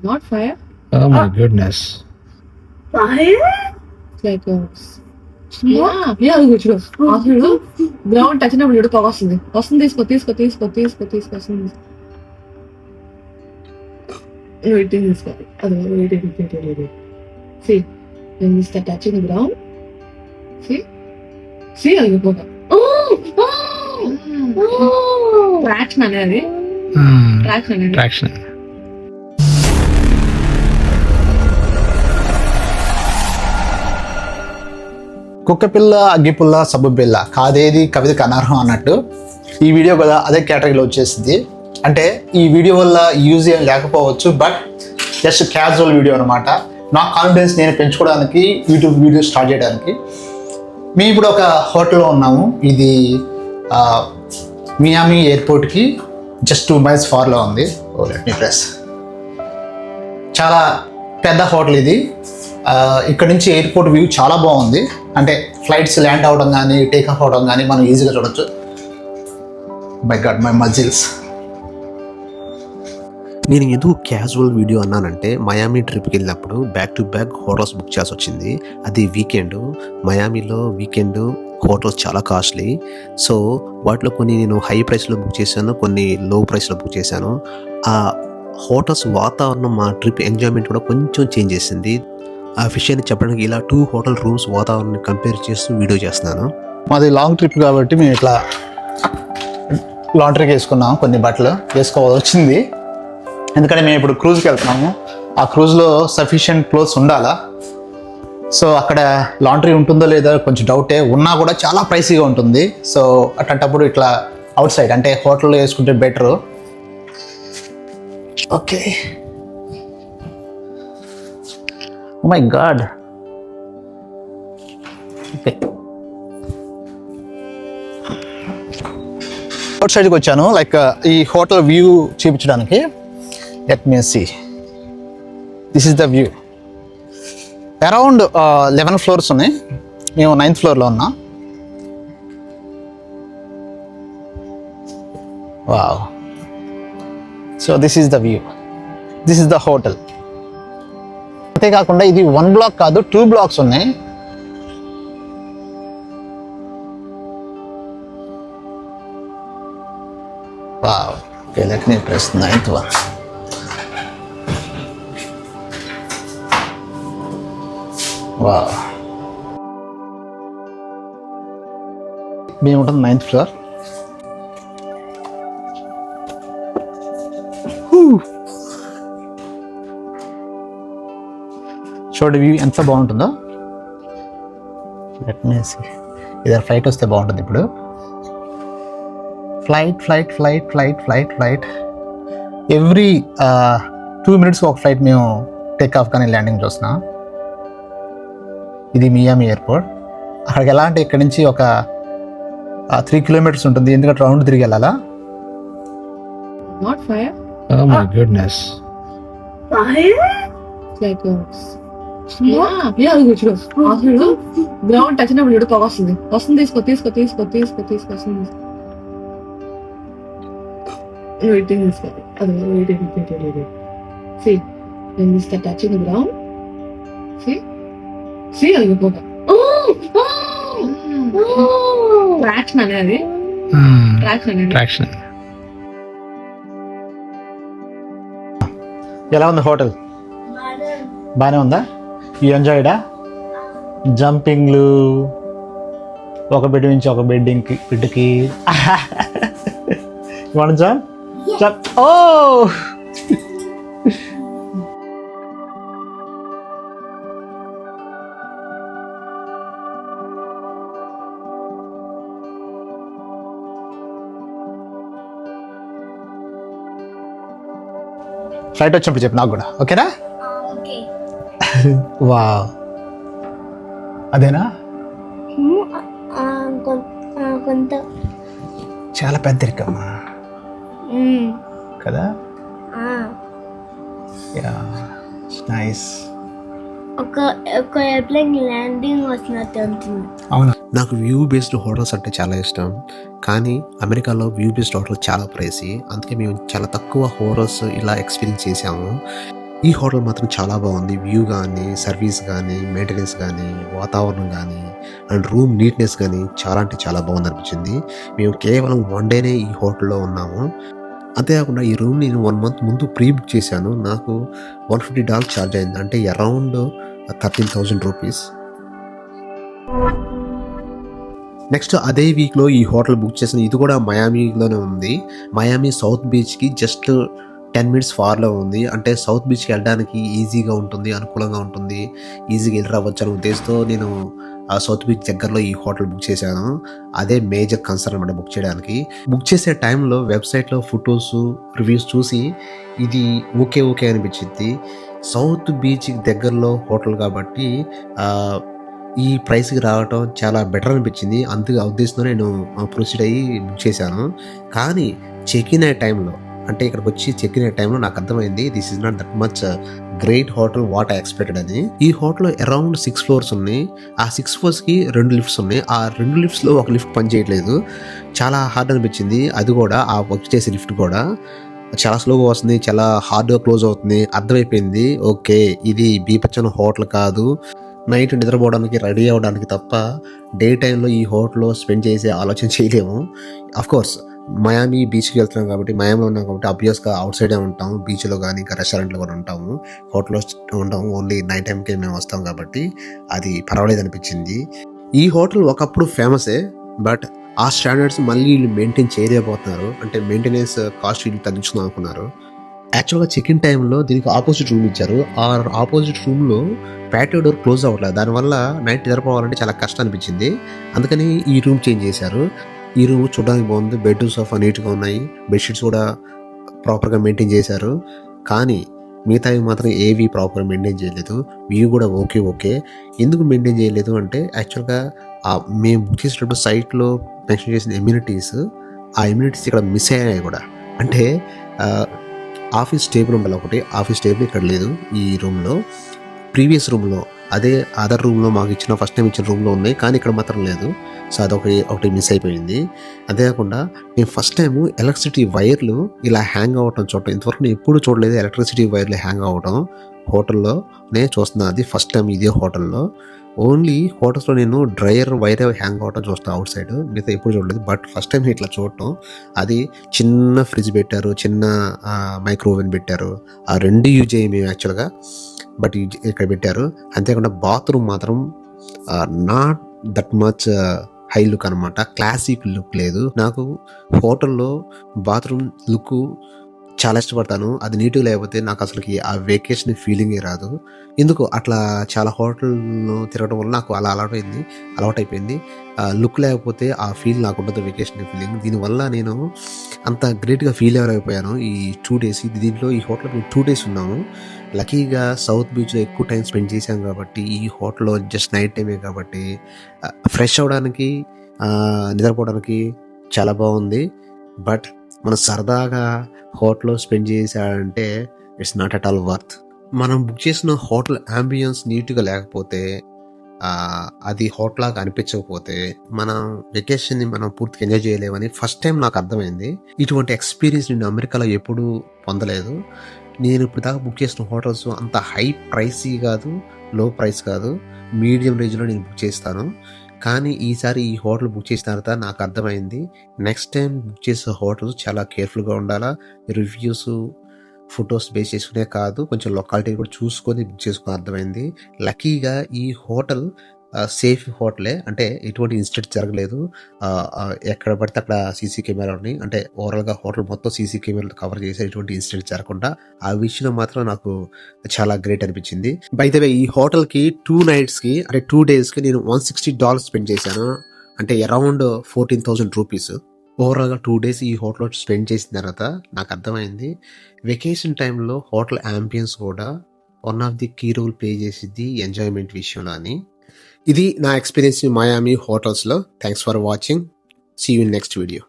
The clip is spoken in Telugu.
Not fire. Oh my goodness. Fire? It's like a అది చూడు అసలు గ్రౌండ్ టచ్ అయినప్పుడు చూడు పొగ వస్తుంది వస్తుంది వెయిటింగ్ తీసుకోవాలి అది waiting see when we start touching the ground see అది పొగ ట్రాక్షన్ అనేది Traction. కుక్కపిల్ల అగ్గిపుల్ల సబ్బుపిల్ల కాదేది కవితకు అనర్హం అన్నట్టు ఈ వీడియో కూడా అదే కేటగిరీలో వచ్చేసింది. అంటే ఈ వీడియో వల్ల యూజ్ ఏం లేకపోవచ్చు, బట్ జస్ట్ క్యాజువల్ వీడియో అనమాట. నా కాన్ఫిడెన్స్ నేను పెంచుకోవడానికి యూట్యూబ్ వీడియో స్టార్ట్ చేయడానికి. మేము ఇప్పుడు ఒక హోటల్లో ఉన్నాము. ఇది మియామి ఎయిర్పోర్ట్కి జస్ట్ 2 miles ఫార్లో ఉంది. Let me press. చాలా పెద్ద హోటల్ ఇది. ఇక్కడ నుంచి ఎయిర్పోర్ట్ వ్యూ చాలా బాగుంది. అంటే ఫ్లైట్స్ ల్యాండ్ అవ్వడం కానీ టేక్ ఆఫ్ అవ్వడం కానీ మనం ఈజీగా చూడొచ్చు. My God, my muscles. నేను ఎందుకు క్యాజువల్ వీడియో అన్నానంటే మయామి ట్రిప్కి వెళ్ళినప్పుడు back to back hotels book చేయాల్సి వచ్చింది. అది వీకెండ్. మయామిలో వీకెండ్ హోటల్స్ చాలా కాస్ట్లీ. సో వాటిలో కొన్ని నేను హై ప్రైస్లో బుక్ చేశాను, కొన్ని లో ప్రైస్లో బుక్ చేశాను. ఆ హోటల్స్ వాతావరణం మా ట్రిప్ ఎంజాయ్మెంట్ కూడా కొంచెం చేంజ్ చేసింది. ఆ విషయాన్ని చెప్పడానికి ఇలా 2 హోటల్ రూమ్స్ వాతావరణాన్ని కంపేర్ చేస్తూ వీడియో చేస్తున్నాను. మాది లాంగ్ ట్రిప్ కాబట్టి మేము ఇట్లా లాండ్రీకి వేసుకున్నాం. కొన్ని బట్టలు వేసుకోవాల్సి వచ్చింది, ఎందుకంటే మేము ఇప్పుడు క్రూజ్కి వెళ్తున్నాము. ఆ క్రూజ్లో సఫిషియెంట్ క్లోత్స్ ఉండాలా. సో అక్కడ లాండ్రీ ఉంటుందో లేదో కొంచెం డౌటే. ఉన్నా కూడా చాలా ప్రైసీగా ఉంటుంది. సో అట్లాంటప్పుడు ఇట్లా అవుట్ సైడ్ అంటే హోటల్లో వేసుకుంటే better. Okay. Oh my god. Okay, out సైడ్కి వచ్చాను. లైక్ ఈ హోటల్ వ్యూ చూపించడానికి. Let me see. This is the view. Around 11 floors ఉన్నాయి. మేము 9th floorలో ఉన్నాం. Wow. So this is the view. This is the hotel. అంతేకాకుండా ఇది 1 block కాదు, 2 blocks ఉన్నాయి. Wow. Okay, let me press 9th one. Wow. మేము ఉంటుంది 9th floor. చూడండి వ్యూ ఎంత బాగుంటుందో. Let me see. ఇదే ఫ్లైట్ వస్తే బాగుంటుంది. ఇప్పుడు ఫ్లైట్ ఎవ్రీ 2 minutes ఒక ఫ్లైట్ మేము టేక్ ఆఫ్ కానీ ల్యాండింగ్ చూస్తున్నాం. ఇది మియామి ఎయిర్పోర్ట్. అక్కడికి ఎలా అంటే ఇక్కడ నుంచి ఒక 3 kilometers ఉంటుంది, ఎందుకంటే రౌండ్ తిరిగి వెళ్ళాలా. Not fire. Oh my goodness. Fire? It's like a అది చూడు అసలు గ్రౌండ్ టచ్ అయినప్పుడు చూడు పొగ వస్తుంది వెయిటింగ్ తీసుకోవాలి అది waiting see when we start touching the ground see అది పొగ ట్రాక్షన్ అనేది Traction. ఎలా ఉంది హోటల్? బాగానే ఉందా? యూ ఎంజాయ్డా? జంపింగ్లు, ఒక బెడ్ నుంచి ఒక బెడ్కి జంప్. ఓ ఫ్లైట్ వచ్చినప్పుడు చెప్పు నాకు కూడా, ఓకేనా? వావ్. అదేనా? కొంత చాలా పెద్ద ఇరుకమ్మా కదా. నైస్. ఒక ఎయిర్ప్లేన్ ల్యాండింగ్ వచ్చినట్టు ఉంటుంది. అవునా? నాకు వ్యూ బేస్డ్ హోటల్స్ అంటే చాలా ఇష్టం, కానీ అమెరికాలో వ్యూ బేస్డ్ హోటల్ చాలా ప్రైసీ. అందుకే మేము చాలా తక్కువ హోటల్స్ ఇలా ఎక్స్పీరియన్స్ చేసాము. ఈ హోటల్ మాత్రం చాలా బాగుంది. వ్యూ కానీ, సర్వీస్ కానీ, మెయింటెనెన్స్ కానీ, వాతావరణం కానీ అండ్ రూమ్ నీట్నెస్ కానీ చాలా అంటే చాలా బాగుంది అనిపించింది. మేము కేవలం 1 డేనే ఈ హోటల్లో ఉన్నాము. అంతేకాకుండా ఈ రూమ్ నేను 1 మంత్ ముందు ప్రీ బుక్ చేశాను. నాకు $150 ఛార్జ్ అయింది, అంటే అరౌండ్ 13,000 రూపీస్. నెక్స్ట్ అదే వీక్లో ఈ హోటల్ బుక్ చేసిన ఇది కూడా మయామీలోనే ఉంది. మయామీ సౌత్ బీచ్కి జస్ట్ 10 minutes ఫార్లో ఉంది. అంటే సౌత్ బీచ్కి వెళ్ళడానికి ఈజీగా ఉంటుంది, అనుకూలంగా ఉంటుంది, ఈజీగా వెళ్ళి రావచ్చు అనే ఉద్దేశంతో నేను ఆ సౌత్ బీచ్ దగ్గరలో ఈ హోటల్ బుక్ చేశాను. అదే మేజర్ కన్సర్న్ అనమాట బుక్ చేయడానికి. బుక్ చేసే టైంలో వెబ్సైట్లో ఫొటోస్ రివ్యూస్ చూసి ఇది ఓకే అనిపించింది. సౌత్ బీచ్ దగ్గరలో హోటల్ కాబట్టి ఈ ప్రైస్కి రావటం చాలా బెటర్ అనిపించింది. అందుకే ఆ ఉద్దేశంతో నేను ప్రొసీడ్ అయ్యి బుక్ చేశాను. కానీ చెక్ ఇన్ అయ్యే టైంలో, అంటే ఇక్కడికి వచ్చి చెక్ ఇన్ అయ్యే టైంలో నాకు అర్థమైంది this is not that much great hotel what I expected అని. ఈ హోటల్లో అరౌండ్ 6 floors ఉన్నాయి. ఆ 6 floors-కి 2 lifts ఉన్నాయి. ఆ 2 lifts-లో ఒక లిఫ్ట్ పనిచేయట్లేదు. చాలా హార్డ్ అనిపించింది. అది కూడా ఆ వర్క్ చేసే లిఫ్ట్ కూడా చాలా స్లోగా వస్తుంది, చాలా హార్డ్గా క్లోజ్ అవుతుంది. అర్థమైపోయింది ఓకే ఇది బీపచ్చన హోటల్ కాదు, నైట్ నిద్రపోవడానికి రెడీ అవ్వడానికి తప్ప డే టైంలో ఈ హోటల్లో స్పెండ్ చేసే ఆలోచన చేయలేము. అఫ్కోర్స్ మయామీ బీచ్కి వెళ్తున్నాం కాబట్టి, మయామీలో ఉన్నాం కాబట్టి ఆబ్వియస్గా అవుట్ సైడే ఉంటాం, బీచ్లో కానీ ఇంకా రెస్టారెంట్లో కూడా ఉంటాము, హోటల్లో ఉంటాము. ఓన్లీ నైట్ టైంకే మేము వస్తాం కాబట్టి అది పర్వాలేదు అనిపించింది. ఈ హోటల్ ఒకప్పుడు ఫేమసే, బట్ ఆ స్టాండర్డ్స్ మళ్ళీ వీళ్ళు మెయింటైన్ చేయలేకపోతున్నారు. అంటే మెయింటెనెన్స్ కాస్ట్ వీళ్ళు తగ్గించుకుందాం అనుకున్నారు. యాక్చువల్గా చెక్ ఇన్ టైంలో దీనికి ఆపోజిట్ రూమ్ ఇచ్చారు. ఆ ఆపోజిట్ రూమ్లో ప్యాటియో డోర్ క్లోజ్ అవ్వట్లేదు. దానివల్ల నైట్ నిద్రపోవాలంటే చాలా కష్టం అనిపించింది. అందుకని ఈ రూమ్ చేంజ్ చేశారు. ఈ రూమ్ చూడడానికి బాగుంది, బెడ్ సోఫా నీట్గా ఉన్నాయి, బెడ్షీట్స్ కూడా ప్రాపర్గా మెయింటైన్ చేశారు. కానీ మిగతావి మాత్రం ఏవి ప్రాపర్గా మెయింటైన్ చేయలేదు. వ్యూ కూడా ఓకే. ఎందుకు మెయింటైన్ చేయలేదు అంటే యాక్చువల్గా మేము బుక్ చేసేటప్పుడు సైట్లో మెన్షన్ చేసిన ఎమ్యూనిటీస్, ఆ ఎమ్యూనిటీస్ ఇక్కడ మిస్ అయ్యాయి కూడా. అంటే ఆఫీస్ టేబుల్ ఉండాలి ఒకటి, ఆఫీస్ టేబుల్ ఇక్కడ లేదు ఈ రూమ్లో. ప్రీవియస్ రూమ్లో అదే అదర్ రూమ్లో మాకు ఇచ్చిన ఫస్ట్ టైం ఇచ్చిన రూమ్లో ఉన్నాయి, కానీ ఇక్కడ మాత్రం లేదు. సో అదొకటి మిస్ అయిపోయింది. అంతేకాకుండా నేను ఫస్ట్ టైము ఎలక్ట్రిసిటీ వైర్లు ఇలా హ్యాంగ్ అవ్వటం చూడటం, ఇంతవరకు నేను ఎప్పుడు చూడలేదు. ఎలక్ట్రిసిటీ వైర్లు హ్యాంగ్ అవ్వటం హోటల్లోనే చూస్తున్నా, అది ఫస్ట్ టైం ఇదే హోటల్లో. ఓన్లీ హోటల్స్లో నేను డ్రైయర్ వైర్ హ్యాంగ్ అవ్వటం చూస్తాను అవుట్ సైడ్, మిగతా ఎప్పుడు చూడలేదు. బట్ ఫస్ట్ టైం ఇట్లా చూడటం. అది చిన్న ఫ్రిడ్జ్ పెట్టారు, చిన్న మైక్రోవేవ్ పెట్టారు. ఆ 2 యూజ్ అయ్యి మేము యాక్చువల్గా, బట్ ఇక్కడ పెట్టారు. అంతేకాకుండా బాత్రూమ్ మాత్రం not that much high look అనమాట, క్లాసిక్ లుక్ లేదు. నాకు హోటల్లో బాత్రూమ్ లుక్ చాలా ఇష్టపడతాను. అది నీట్గా లేకపోతే నాకు అసలుకి ఆ వెకేషన్ ఫీలింగే రాదు. ఎందుకు అట్లా చాలా హోటల్లో తిరగడం వల్ల నాకు అలా అలవాటైపోయింది. లుక్ లేకపోతే ఆ ఫీల్ నాకు ఉండదు, వెకేషన్ ఫీలింగ్. దీనివల్ల నేను అంత గ్రేట్గా ఫీల్ అయిపోయాను ఈ 2 days. దీంట్లో ఈ హోటల్లో మేము 2 days ఉన్నాము. లక్కీగా సౌత్ బీచ్లో ఎక్కువ టైం స్పెండ్ చేశాం కాబట్టి, ఈ హోటల్లో జస్ట్ నైట్ టైమే కాబట్టి ఫ్రెష్ అవ్వడానికి, నిద్రపోవడానికి చాలా బాగుంది. బట్ మనం సరదాగా హోటల్లో స్పెండ్ చేసాడంటే it's not at all worth. మనం బుక్ చేసిన హోటల్ అంబియన్స్ నీట్గా లేకపోతే, అది హోటల్ లాగా అనిపించకపోతే మనం వెకేషన్ని మనం పూర్తిగా ఎంజాయ్ చేయలేమని ఫస్ట్ టైం నాకు అర్థమైంది. ఇటువంటి ఎక్స్పీరియన్స్ నేను అమెరికాలో ఎప్పుడూ పొందలేదు. నేను ఇప్పుడు దాకా బుక్ చేసిన హోటల్స్ అంత హై ప్రైసీ కాదు, లో ప్రైస్ కాదు, మీడియం రేంజ్లో నేను బుక్ చేస్తాను. కానీ ఈసారి ఈ హోటల్ బుక్ చేసిన తర్వాత నాకు అర్థమైంది నెక్స్ట్ టైం బుక్ చేసే హోటల్స్ చాలా కేర్ఫుల్గా ఉండాలా. రివ్యూస్, ఫొటోస్ బేస్ చేసుకునే కాదు, కొంచెం లొకాలిటీ కూడా చూసుకొని బుక్ చేసుకుని అర్థమైంది. లక్కీగా ఈ హోటల్ సేఫ్ హోటలే, అంటే ఎటువంటి ఇన్సిడెంట్ జరగలేదు. ఎక్కడ పడితే అక్కడ సీసీ కెమెరా ఉన్నాయి, అంటే ఓవరాల్గా హోటల్ మొత్తం సీసీ కెమెరాలు కవర్ చేసి ఎటువంటి ఇన్సిడెంట్ జరగకుండా ఆ విషయం మాత్రం నాకు చాలా గ్రేట్ అనిపించింది. బై ద వే ఈ హోటల్కి 2 nights-కి అంటే 2 days-కి నేను $160 స్పెండ్ చేశాను, అంటే అరౌండ్ 14,000 రూపీస్. ఓవరాల్గా 2 days ఈ హోటల్లో స్పెండ్ చేసిన తర్వాత నాకు అర్థమైంది వెకేషన్ టైంలో హోటల్ యాంబియన్స్ కూడా one of the key role play చేసిద్ది ఎంజాయ్మెంట్ విషయంలో అని. ఇది నా ఎక్స్పీరియన్స్ మయామి హోటల్స్లో. Thanks for watching. See you in next video.